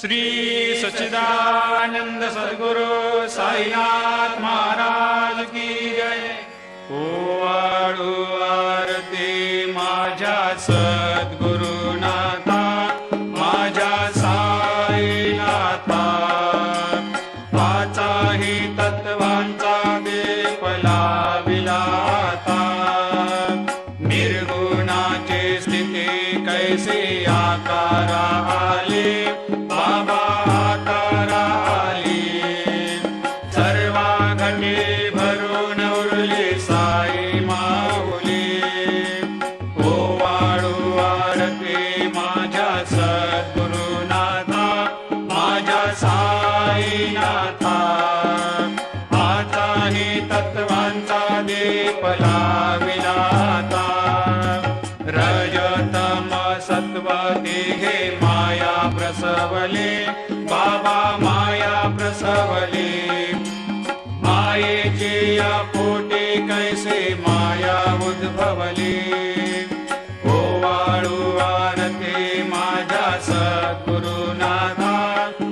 श्री सच्चिदानंद सद्गुरु साईनाथ महाराज की जय। ओवाळू आरती माझ्या सद्गुरुनाथा, माझ्या साईनाथा, पाचाही तत्वांचा दीप लाविला आता। निर्गुणाची स्थिती कैसे आकारा आले, बाबा आकारा आली। सर्वा घटे भरून उरली साई माऊली। ओवाळू आरती माझ्या सद्गुरुनाथा, माझ्या साईनाथा, आताही तत्वांचा दीप लाविला आता। रजतम सत्व तिघे माया प्रसवले, बाबा माया प्रसवले। मायेची या पोटी कैसे माया उद्भवली।